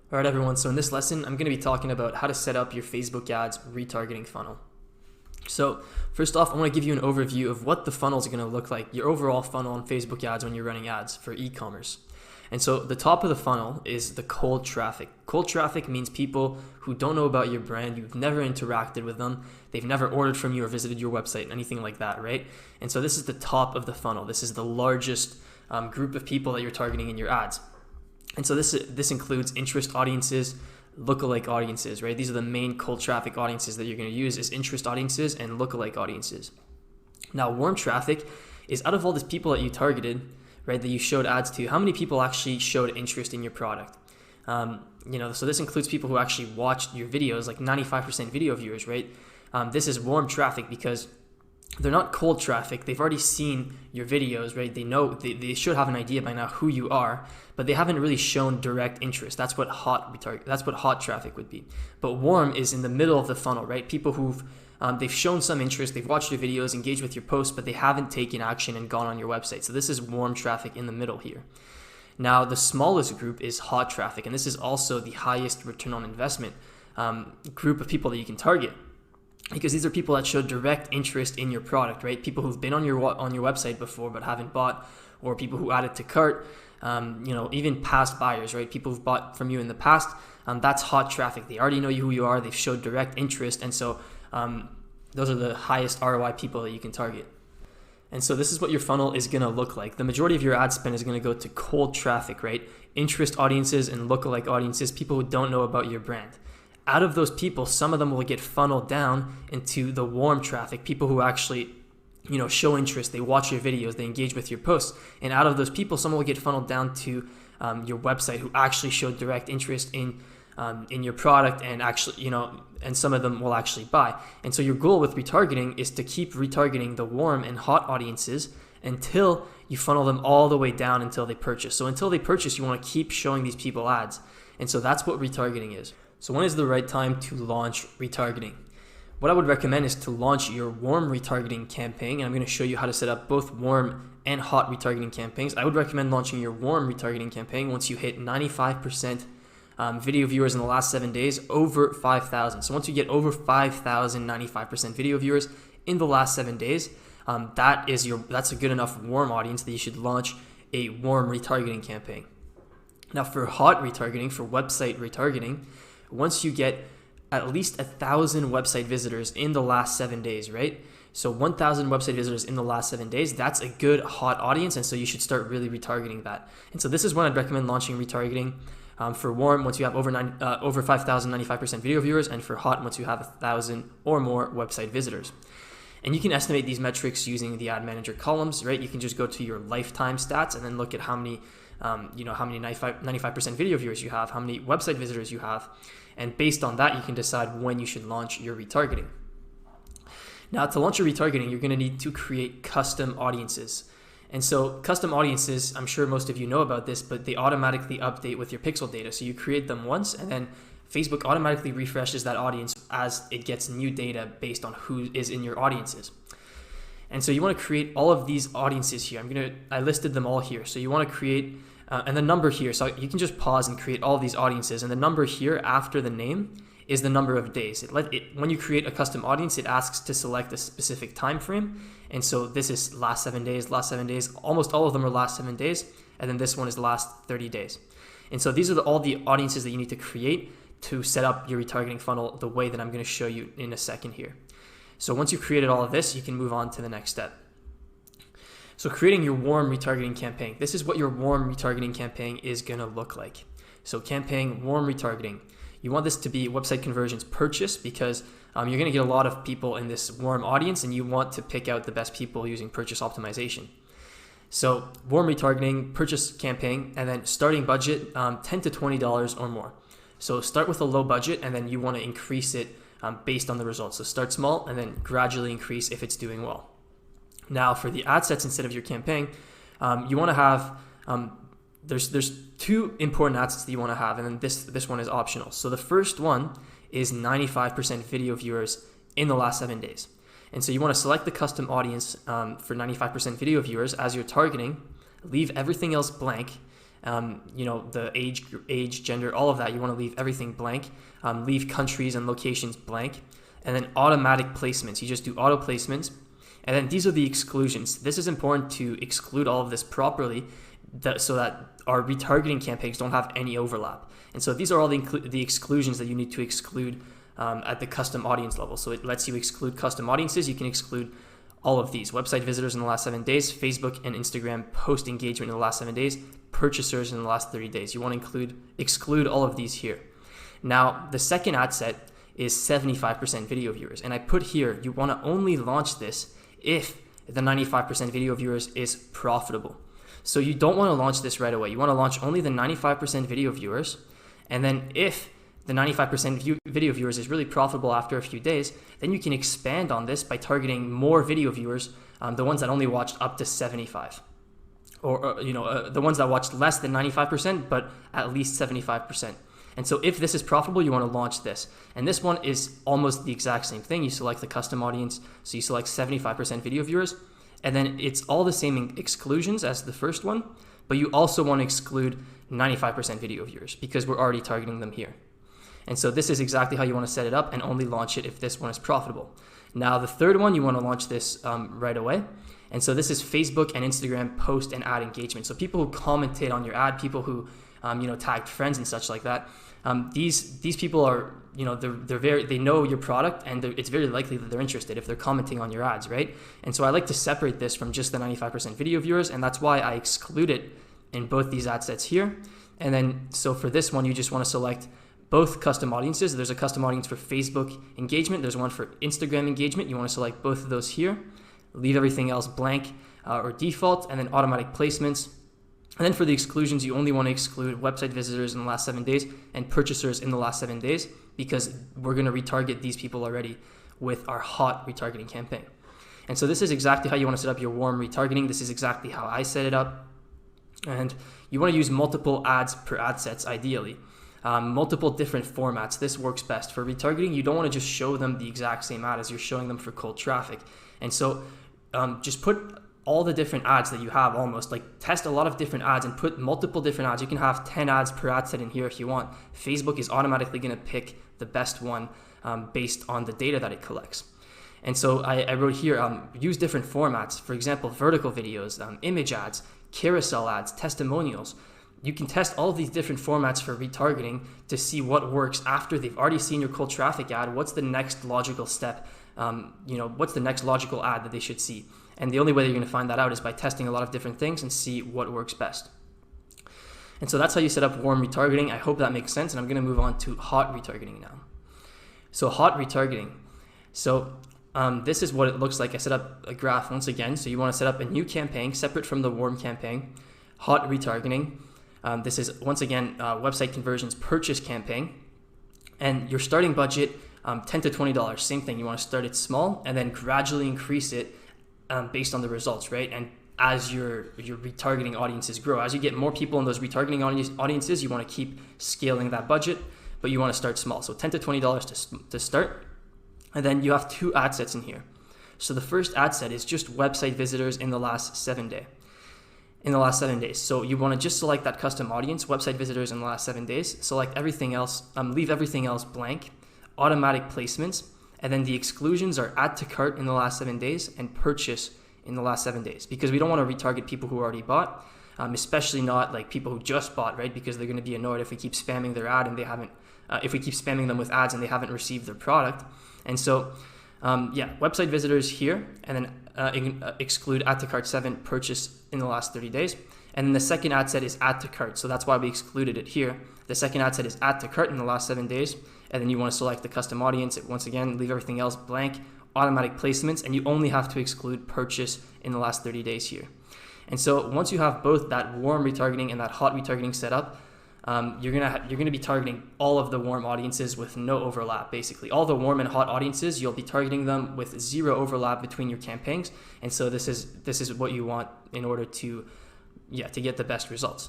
All right, everyone. So in this lesson, I'm going to be talking about how to set up your Facebook ads retargeting funnel. So first off, I want to give you an overview of what the funnel is going to look like, your overall funnel on Facebook ads when you're running ads for e-commerce. And so the top of the funnel is the cold traffic. Cold traffic means people who don't know about your brand, you've never interacted with them, they've never ordered from you or visited your website, anything like that, right? And so this is the top of the funnel. This is the largest group of people that you're targeting in your ads. And so this includes interest audiences, lookalike audiences, right? These are the main cold traffic audiences that you're going to use is interest audiences and lookalike audiences. Now, warm traffic is out of all these people that you targeted, right, that you showed ads to, how many people actually showed interest in your product? So this includes people who actually watched your videos, like 95% video viewers, right? This is warm traffic because they're not cold traffic. They've already seen your videos, right? They know, they should have an idea by now who you are, but they haven't really shown direct interest. That's what hot traffic would be. But warm is in the middle of the funnel, right? People who've they've shown some interest, they've watched your videos, engaged with your posts, but they haven't taken action and gone on your website. So this is warm traffic in the middle here. Now, the smallest group is hot traffic, and this is also the highest return on investment group of people that you can target, because these are people that show direct interest in your product, right? People who've been on your website before but haven't bought, or people who added to cart, even past buyers, right? People who've bought from you in the past. That's hot traffic. They already know who you are. They've showed direct interest, and so those are the highest ROI people that you can target. And so this is what your funnel is going to look like. The majority of your ad spend is going to go to cold traffic, right? Interest audiences and lookalike audiences, people who don't know about your brand. Out of those people, some of them will get funneled down into the warm traffic, people who actually, show interest, they watch your videos, they engage with your posts. And out of those people, some will get funneled down to your website who actually showed direct interest in your product and actually, and some of them will actually buy. And so your goal with retargeting is to keep retargeting the warm and hot audiences until you funnel them all the way down until they purchase. So until they purchase, you want to keep showing these people ads. And so that's what retargeting is. So when is the right time to launch retargeting? What I would recommend is to launch your warm retargeting campaign. And I'm going to show you how to set up both warm and hot retargeting campaigns. I would recommend launching your warm retargeting campaign once you hit 95% video viewers in the last 7 days, over 5,000. So once you get over 5,000, 95% video viewers in the last 7 days, that's a good enough warm audience that you should launch a warm retargeting campaign. Now for hot retargeting, for website retargeting, once you get at least 1,000 website visitors in the last 7 days, right? So 1,000 website visitors in the last 7 days, that's a good hot audience, and so you should start really retargeting that. And so this is when I'd recommend launching retargeting. For warm, once you have over 5,000, 95% video viewers, and for hot, once you have 1,000 or more website visitors. And you can estimate these metrics using the ad manager columns, right? You can just go to your lifetime stats and then look at how many 95% video viewers you have, how many website visitors you have. And based on that, you can decide when you should launch your retargeting. Now, to launch your retargeting, you're going to need to create custom audiences. And so custom audiences, I'm sure most of you know about this, but they automatically update with your pixel data. So you create them once and then Facebook automatically refreshes that audience as it gets new data based on who is in your audiences. And so you want to create all of these audiences here. I listed them all here. So you want to create, and the number here, so you can just pause and create all of these audiences. And the number here after the name is the number of days. When you create a custom audience, it asks to select a specific time frame. And so this is last 7 days, almost all of them are last 7 days. And then this one is last 30 days. And so these are all the audiences that you need to create to set up your retargeting funnel the way that I'm going to show you in a second here. So once you've created all of this, you can move on to the next step. So creating your warm retargeting campaign. This is what your warm retargeting campaign is going to look like. So campaign warm retargeting. You want this to be website conversions purchase because you're going to get a lot of people in this warm audience and you want to pick out the best people using purchase optimization. So warm retargeting purchase campaign and then starting budget $10 to $20 or more. So start with a low budget and then you want to increase it based on the results. So start small and then gradually increase if it's doing well. Now for the ad sets instead of your campaign, you want to have, there's two important ad sets that you want to have, and then this one is optional. So the first one is 95% video viewers in the last 7 days. And so you want to select the custom audience for 95% video viewers as you're targeting, leave everything else blank, The age, gender, all of that. You want to leave everything blank. Leave countries and locations blank. And then automatic placements. You just do auto placements. And then these are the exclusions. This is important to exclude all of this properly so that our retargeting campaigns don't have any overlap. And so these are all the exclusions that you need to exclude at the custom audience level. So it lets you exclude custom audiences. You can exclude all of these: website visitors in the last 7 days, Facebook and Instagram post engagement in the last 7 days, purchasers in the last 30 days. You want to exclude all of these here. Now, the second ad set is 75% video viewers. And I put here, you want to only launch this if the 95% video viewers is profitable. So you don't want to launch this right away. You want to launch only the 95% video viewers. And then if the 95% video viewers is really profitable after a few days, then you can expand on this by targeting more video viewers, the ones that only watched up to 75, or the ones that watched less than 95%, but at least 75%. And so if this is profitable, you want to launch this. And this one is almost the exact same thing. You select the custom audience, so you select 75% video viewers, and then it's all the same exclusions as the first one, but you also want to exclude 95% video viewers because we're already targeting them here. And so this is exactly how you want to set it up, and only launch it if this one is profitable. Now, the third one, you want to launch this right away. And so this is Facebook and Instagram post and ad engagement. So people who commented on your ad, people who tagged friends and such like that. These people are, they know your product, and it's very likely that they're interested if they're commenting on your ads, right? And so I like to separate this from just the 95% video viewers, and that's why I exclude it in both these ad sets here. And then, so for this one, you just want to select both custom audiences. There's a custom audience for Facebook engagement. There's one for Instagram engagement. You want to select both of those here. Leave everything else blank or default, and then automatic placements. And then for the exclusions, you only want to exclude website visitors in the last 7 days and purchasers in the last 7 days, because we're going to retarget these people already with our hot retargeting campaign. And so this is exactly how you want to set up your warm retargeting. This is exactly how I set it up. And you want to use multiple ads per ad sets ideally. Multiple different formats. This works best. For retargeting, you don't want to just show them the exact same ad as you're showing them for cold traffic. And so just put all the different ads that you have, almost like test a lot of different ads and put multiple different ads. You can have 10 ads per ad set in here if you want. Facebook is automatically going to pick the best one based on the data that it collects. And so I wrote here, use different formats. For example, vertical videos, image ads, carousel ads, testimonials. You can test all of these different formats for retargeting to see what works after they've already seen your cold traffic ad. What's the next logical step? What's the next logical ad that they should see? And the only way that you're going to find that out is by testing a lot of different things and see what works best. And so that's how you set up warm retargeting. I hope that makes sense. And I'm going to move on to hot retargeting now. So hot retargeting. So this is what it looks like. I set up a graph once again. So you want to set up a new campaign separate from the warm campaign. Hot retargeting. This is, once again, website conversions purchase campaign. And your starting budget, $10 to $20. Same thing. You want to start it small and then gradually increase it based on the results, right? And as your retargeting audiences grow, as you get more people in those retargeting audiences, you want to keep scaling that budget, but you want to start small. So $10 to $20 to start. And then you have two ad sets in here. So the first ad set is just website visitors in the last 7 days. So you want to just select that custom audience, website visitors in the last 7 days. Select everything else, leave everything else blank, automatic placements, and then the exclusions are add to cart in the last 7 days and purchase in the last 7 days, because we don't want to retarget people who already bought, especially not like people who just bought, right? Because they're going to be annoyed if we keep spamming their ad and they haven't, if we keep spamming them with ads and they haven't received their product. And so, website visitors here, and then exclude add to cart 7, purchase in the last 30 days. And then the second ad set is add to cart. So that's why we excluded it here. The second ad set is add to cart in the last 7 days. And then you want to select the custom audience. Once again, leave everything else blank, automatic placements, and you only have to exclude purchase in the last 30 days here. And so once you have both that warm retargeting and that hot retargeting set up, you're gonna be targeting all of the warm audiences with no overlap. Basically, all the warm and hot audiences, you'll be targeting them with zero overlap between your campaigns. And so this is what you want in order to get the best results.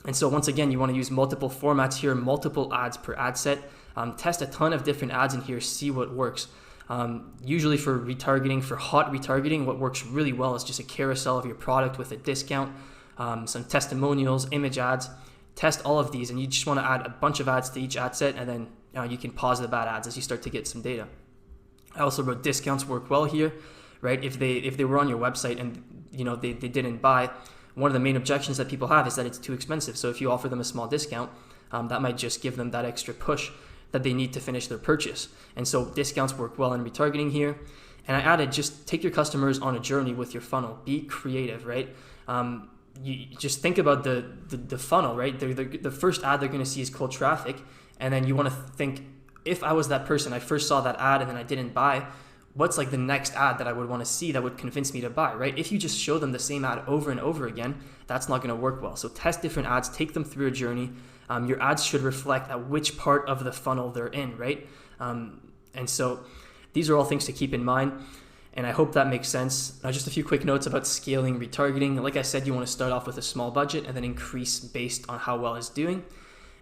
And so once again, you want to use multiple formats here, multiple ads per ad set. Test a ton of different ads in here, see what works. Usually for retargeting, for hot retargeting, what works really well is just a carousel of your product with a discount. some testimonials, image ads. Test all of these, and you just want to add a bunch of ads to each ad set, and then you can pause the bad ads as you start to get some data. I also wrote discounts work well here, right? If they were on your website and they didn't buy, one of the main objections that people have is that it's too expensive. So if you offer them a small discount, that might just give them that extra push that they need to finish their purchase. And so discounts work well in retargeting here. And I added, just take your customers on a journey with your funnel. Be creative, right? You just think about the funnel, right? The first ad they're going to see is cold traffic, and then you want to think, if I was that person, I first saw that ad and then I didn't buy, what's like the next ad that I would want to see that would convince me to buy, right? If you just show them the same ad over and over again, that's not going to work well. So test different ads, take them through a journey. Your ads should reflect at which part of the funnel they're in, right? And so these are all things to keep in mind. And I hope that makes sense. Just a few quick notes about scaling retargeting. Like I said, you want to start off with a small budget and then increase based on how well it's doing.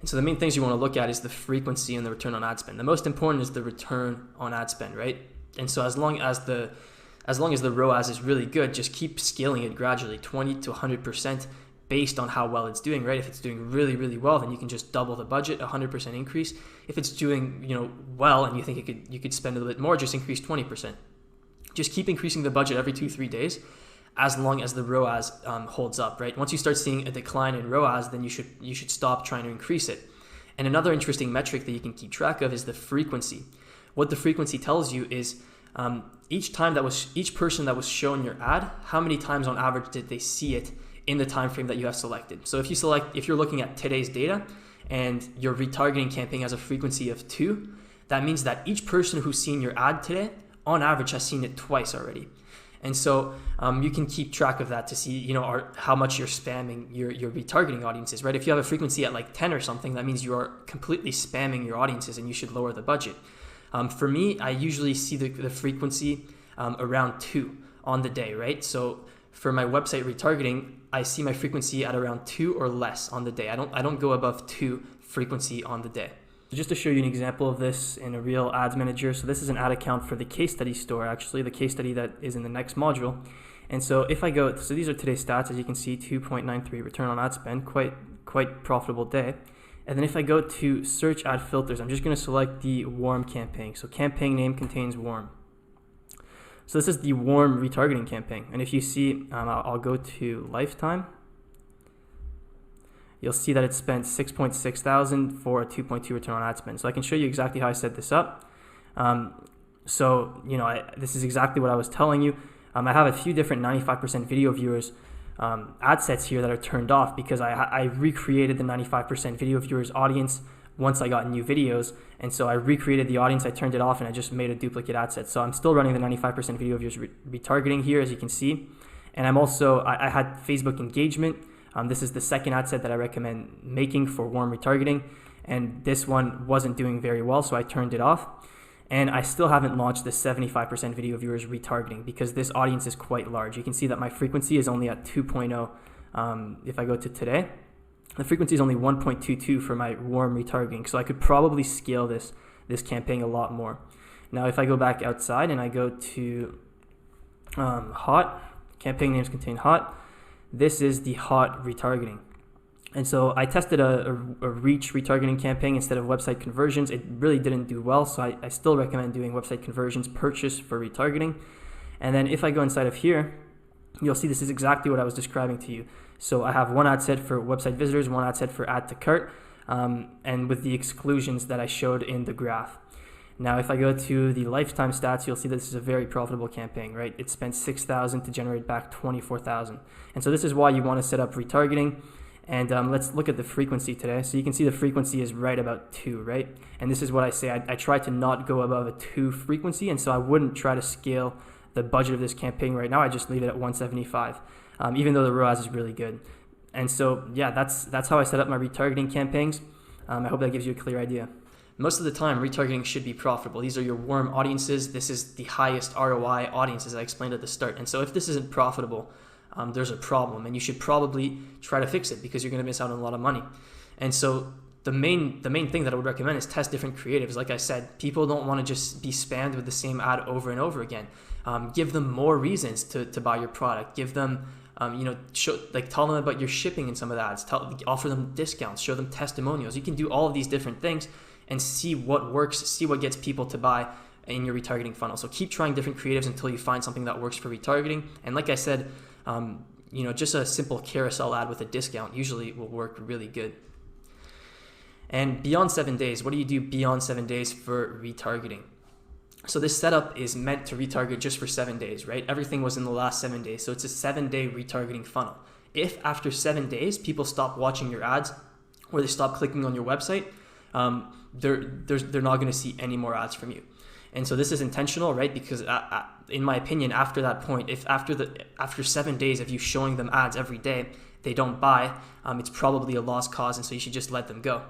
And so the main things you want to look at is the frequency and the return on ad spend. The most important is the return on ad spend, right? And so as long as the ROAS is really good, just keep scaling it gradually, 20 to 100% based on how well it's doing, right? If it's doing really, really well, then you can just double the budget, 100% increase. If it's doing, well, and you think you could spend a little bit more, just increase 20%. Just keep increasing the budget every 2-3 days, as long as the ROAS holds up, right? Once you start seeing a decline in ROAS, then you should stop trying to increase it. And another interesting metric that you can keep track of is the frequency. What the frequency tells you is each person that was shown your ad, how many times on average did they see it in the time frame that you have selected. So if you're looking at today's data and your retargeting campaign has a frequency of 2, that means that each person who's seen your ad today, on average, has seen it twice already. And so you can keep track of that to see, how much you're spamming your retargeting audiences, right? If you have a frequency at like 10 or something, that means you are completely spamming your audiences and you should lower the budget. For me, I usually see the frequency around 2 on the day, right? So for my website retargeting, I see my frequency at around 2 or less on the day. I don't go above 2 frequency on the day. So just to show you an example of this in a real ads manager. So this is an ad account for the case study store, actually, the case study that is in the next module. And so if I go, so these are today's stats, as you can see, 2.93 return on ad spend, quite profitable day. And then if I go to search ad filters, I'm just going to select the warm campaign. So campaign name contains warm. So this is the warm retargeting campaign. And if you see, I'll go to lifetime. You'll see that it spent $6.6 thousand for a 2.2 return on ad spend. So I can show you exactly how I set this up. This is exactly what I was telling you. I have a few different 95% video viewers ad sets here that are turned off because I recreated the 95% video viewers audience once I got new videos. And so I recreated the audience, I turned it off, and I just made a duplicate ad set. So I'm still running the 95% video viewers retargeting here, as you can see. And I'm also, I had Facebook engagement. This is the second ad set that I recommend making for warm retargeting. And this one wasn't doing very well, so I turned it off. And I still haven't launched the 75% video viewers retargeting because this audience is quite large. You can see that my frequency is only at 2.0. If I go to today, the frequency is only 1.22 for my warm retargeting. So I could probably scale this campaign a lot more. Now, if I go back outside and I go to hot, campaign names contain hot, this is the hot retargeting. And so I tested a reach retargeting campaign instead of website conversions. It really didn't do well, so I still recommend doing website conversions purchase for retargeting. And then if I go inside of here, you'll see this is exactly what I was describing to you. So I have one ad set for website visitors, one ad set for add to cart, and with the exclusions that I showed in the graph. Now, if I go to the lifetime stats, you'll see that this is a very profitable campaign, right? It spent $6,000 to generate back $24,000. And so this is why you want to set up retargeting. And let's look at the frequency today. So you can see the frequency is right about 2, right? And this is what I say. I try to not go above a 2 frequency, and so I wouldn't try to scale the budget of this campaign right now. I just leave it at 175, even though the ROAS is really good. And so, yeah, that's how I set up my retargeting campaigns. I hope that gives you a clear idea. Most of the time, retargeting should be profitable. These are your warm audiences. This is the highest ROI audiences I explained at the start. And so if this isn't profitable, there's a problem, and you should probably try to fix it because you're going to miss out on a lot of money. And so the main thing that I would recommend is test different creatives. Like I said, people don't want to just be spammed with the same ad over and over again. Give them more reasons to buy your product. Give them Tell them about your shipping in some of the ads. Offer them discounts, show them testimonials. You can do all of these different things and see what works, see what gets people to buy in your retargeting funnel. So keep trying different creatives until you find something that works for retargeting. And like I said, just a simple carousel ad with a discount usually will work really good. And beyond 7 days, what do you do beyond 7 days for retargeting? So this setup is meant to retarget just for 7 days, right? Everything was in the last 7 days. So it's a 7-day retargeting funnel. If after 7 days, people stop watching your ads or they stop clicking on your website, they're not going to see any more ads from you. And so this is intentional, right? Because in my opinion, after that point, if after 7 days of you showing them ads every day, they don't buy, it's probably a lost cause, and so you should just let them go.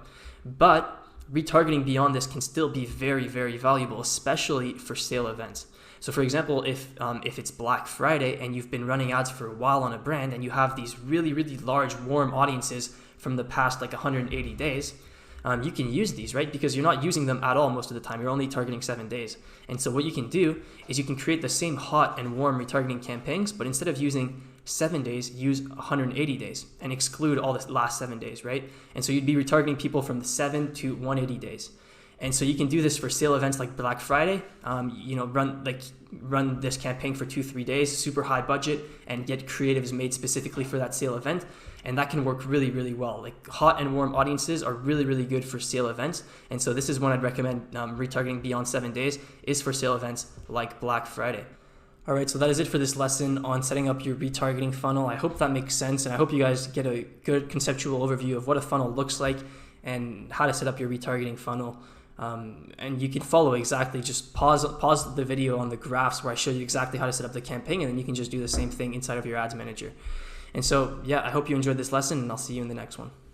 But retargeting beyond this can still be very, very valuable, especially for sale events. So for example, if it's Black Friday and you've been running ads for a while on a brand and you have these really, really large warm audiences from the past 180 days, you can use these, right? Because you're not using them at all most of the time. You're only targeting 7 days. And so what you can do is you can create the same hot and warm retargeting campaigns, but instead of using 7 days, use 180 days and exclude all the last 7 days, right? And so you'd be retargeting people from the 7 to 180 days. And so you can do this for sale events like Black Friday, run this campaign for 2-3 days, super high budget, and get creatives made specifically for that sale event. And that can work really, really well. Hot and warm audiences are really, really good for sale events. And so this is one I'd recommend retargeting beyond 7 days is for sale events like Black Friday. All right, so that is it for this lesson on setting up your retargeting funnel. I hope that makes sense, and I hope you guys get a good conceptual overview of what a funnel looks like and how to set up your retargeting funnel. And you can follow exactly, just pause the video on the graphs where I show you exactly how to set up the campaign, and then you can just do the same thing inside of your ads manager. And so, yeah, I hope you enjoyed this lesson, and I'll see you in the next one.